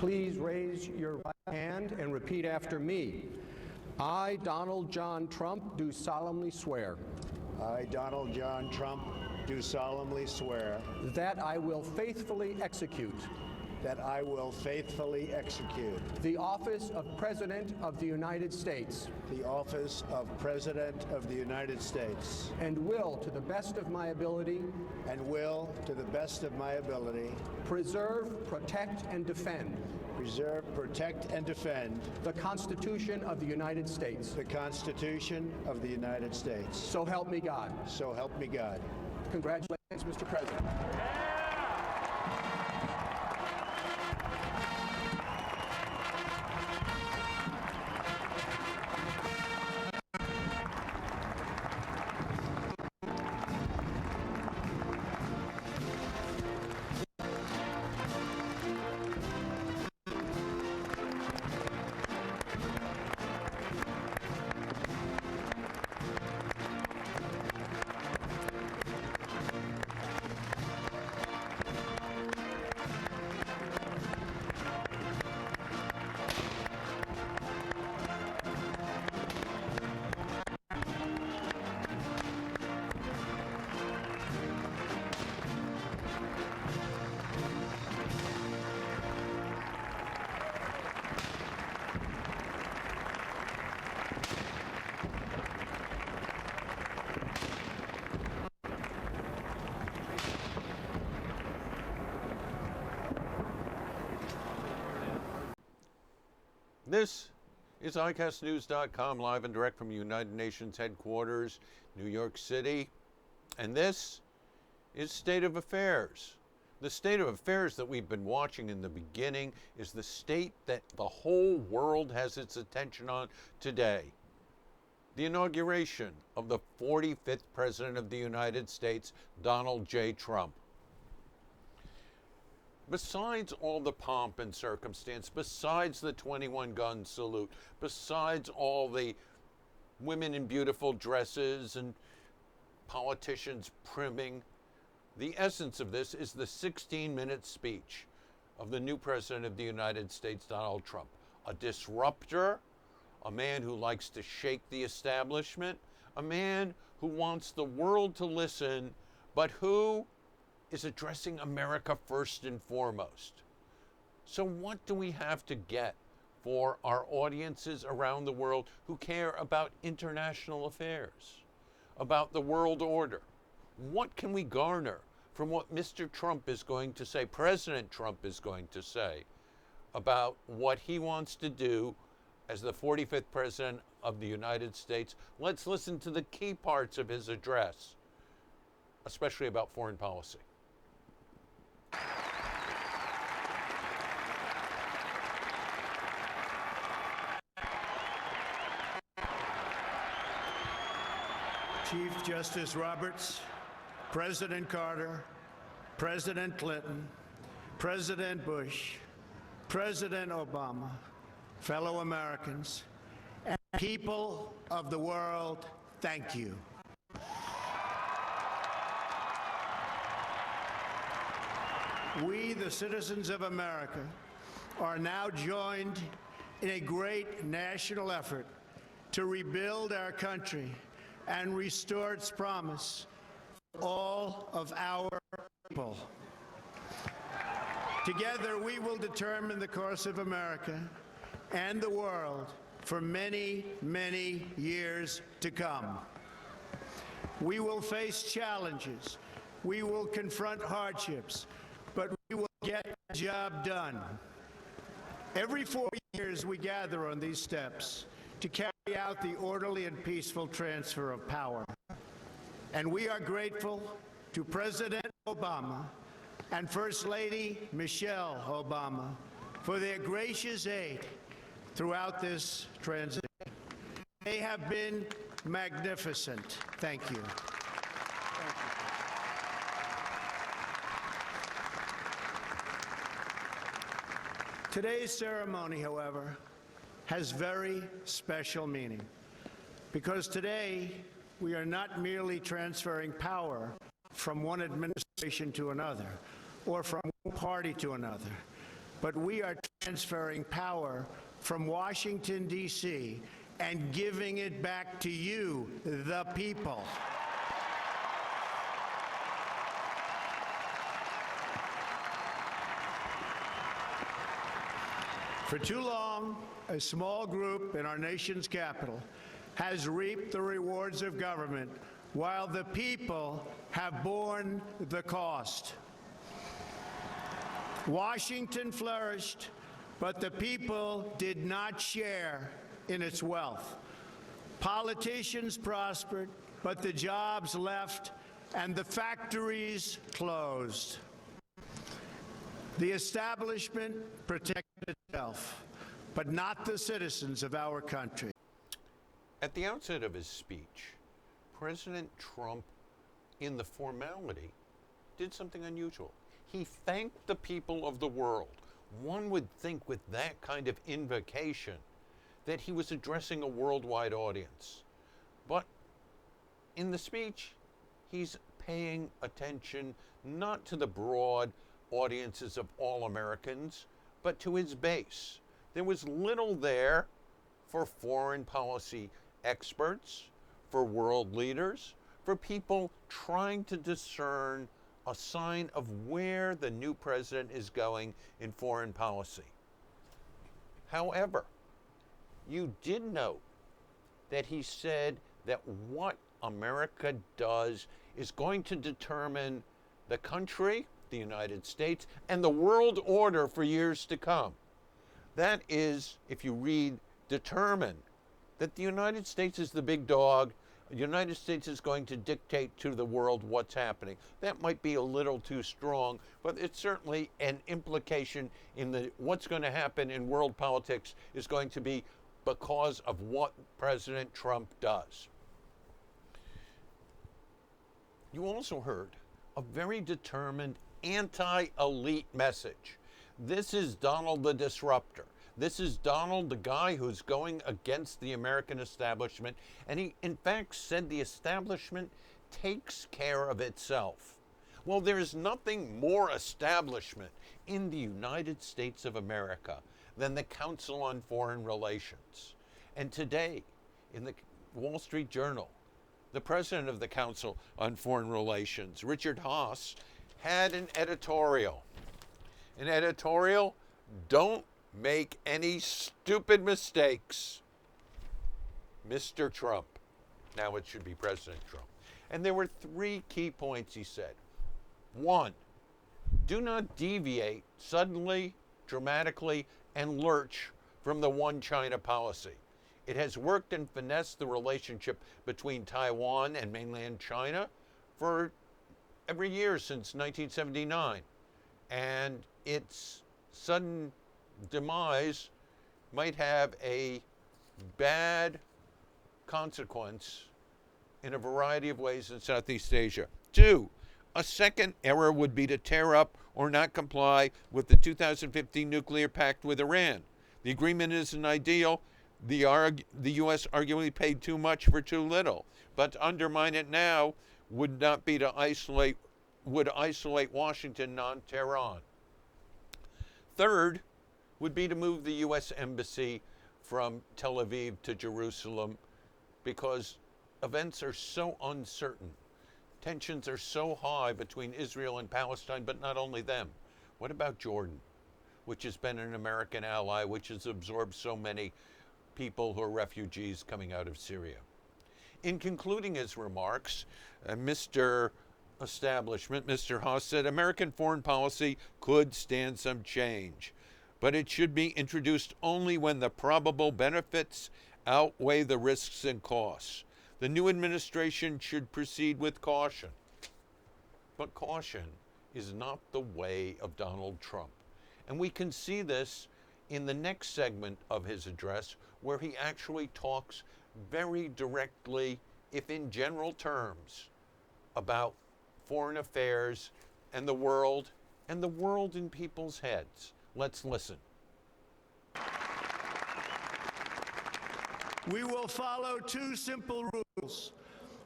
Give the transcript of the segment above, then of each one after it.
please raise your right hand and repeat after me. I, Donald John Trump, do solemnly swear I, Donald John Trump, do solemnly swear that I will faithfully execute that I will faithfully execute the office of President of the United States the office of President of the United States and will, to the best of my ability, to the best of my ability, preserve, protect, and defend preserve, protect, and defend the Constitution of the United States. the Constitution of the United States. So help me God. So help me God. Congratulations, Mr. President. This is ICASTnews.com, live and direct from United Nations headquarters, New York City. And this is State of Affairs. The state of affairs that we've been watching in the beginning is the state that the whole world has its attention on today. The inauguration of the 45th President of the United States, Donald J. Trump. Besides all the pomp and circumstance, besides the 21-gun salute, besides all the women in beautiful dresses and politicians primming, the essence of this is the 16-minute speech of the new President of the United States, Donald Trump. A disruptor, a man who likes to shake the establishment, a man who wants the world to listen, but who is addressing America first and foremost. So what do we have to get for our audiences around the world who care about international affairs, about the world order? What can we garner from what Mr. Trump is going to say, President Trump is going to say, about what he wants to do as the 45th President of the United States? Let's listen to the key parts of his address, especially about foreign policy. Chief Justice Roberts, President Carter, President Clinton, President Bush, President Obama, fellow Americans, and people of the world, thank you. We, the citizens of America, are now joined in a great national effort to rebuild our country and restore its promise for all of our people. Together, we will determine the course of America and the world for many, many years to come. We will face challenges. We will confront hardships, but we will get the job done. Every 4 years, we gather on these steps to carry out the orderly and peaceful transfer of power. And we are grateful to President Obama and First Lady Michelle Obama for their gracious aid throughout this transition. They have been magnificent. Thank you. Today's ceremony, however, has very special meaning, because today we are not merely transferring power from one administration to another or from one party to another, but we are transferring power from Washington, D.C., and giving it back to you, the people. For too long, a small group in our nation's capital has reaped the rewards of government while the people have borne the cost. Washington flourished, but the people did not share in its wealth. Politicians prospered, but the jobs left and the factories closed. The establishment protected itself, but not the citizens of our country. At the outset of his speech, President Trump, in the formality, did something unusual. He thanked the people of the world. One would think with that kind of invocation that he was addressing a worldwide audience. But in the speech, he's paying attention not to the broad audiences of all Americans, but to his base. There was little there for foreign policy experts, for world leaders, for people trying to discern a sign of where the new president is going in foreign policy. However, you did note that he said that what America does is going to determine the country, the United States, and the world order for years to come. That is, if you read, determine that the United States is the big dog. The United States is going to dictate to the world what's happening. That might be a little too strong, but it's certainly an implication in what's going to happen in world politics is going to be because of what President Trump does. You also heard a very determined anti-elite message. This is Donald the Disruptor. This is Donald, the guy who's going against the American establishment. And he, in fact, said the establishment takes care of itself. Well, there's nothing more establishment in the United States of America than the Council on Foreign Relations. And today, in the Wall Street Journal, the president of the Council on Foreign Relations, Richard Haass, had an editorial. An editorial, don't make any stupid mistakes, Mr. Trump. Now it should be President Trump. And there were 3 key points he said. 1, do not deviate suddenly, dramatically, and lurch from the one China policy. It has worked and finessed the relationship between Taiwan and mainland China for every year since 1979. And its sudden demise might have a bad consequence in a variety of ways in Southeast Asia. 2, a second error would be to tear up or not comply with the 2015 nuclear pact with Iran. The agreement isn't ideal. The U.S. arguably paid too much for too little. But to undermine it now would isolate Washington, not Tehran. 3rd would be to move the U.S. Embassy from Tel Aviv to Jerusalem because events are so uncertain. Tensions are so high between Israel and Palestine, but not only them. What about Jordan, which has been an American ally, which has absorbed so many people who are refugees coming out of Syria? In concluding his remarks, Mr. Establishment, Mr. Haass said, American foreign policy could stand some change, but it should be introduced only when the probable benefits outweigh the risks and costs. The new administration should proceed with caution. But caution is not the way of Donald Trump. And we can see this in the next segment of his address, where he actually talks very directly, if in general terms, about foreign affairs and the world in people's heads. Let's listen. We will follow 2 simple rules: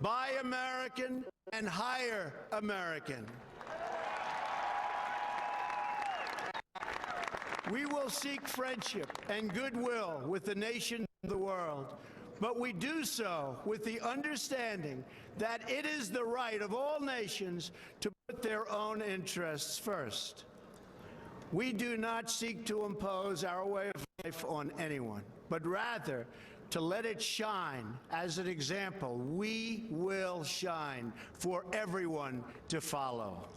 buy American and hire American. We will seek friendship and goodwill with the nations of the world, but we do so with the understanding that it is the right of all nations to put their own interests first. We do not seek to impose our way of life on anyone, but rather to let it shine as an example. We will shine for everyone to follow.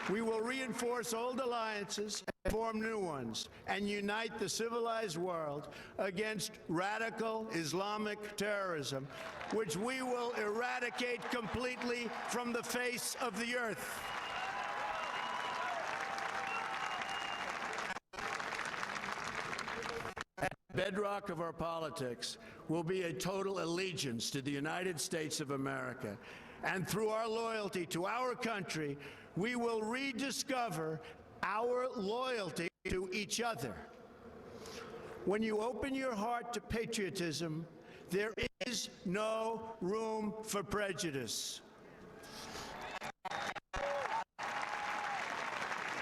We will reinforce old alliances and form new ones and unite the civilized world against radical Islamic terrorism, which we will eradicate completely from the face of the earth. At the bedrock of our politics will be a total allegiance to the United States of America. And through our loyalty to our country, we will rediscover our loyalty to each other. When you open your heart to patriotism, there is no room for prejudice.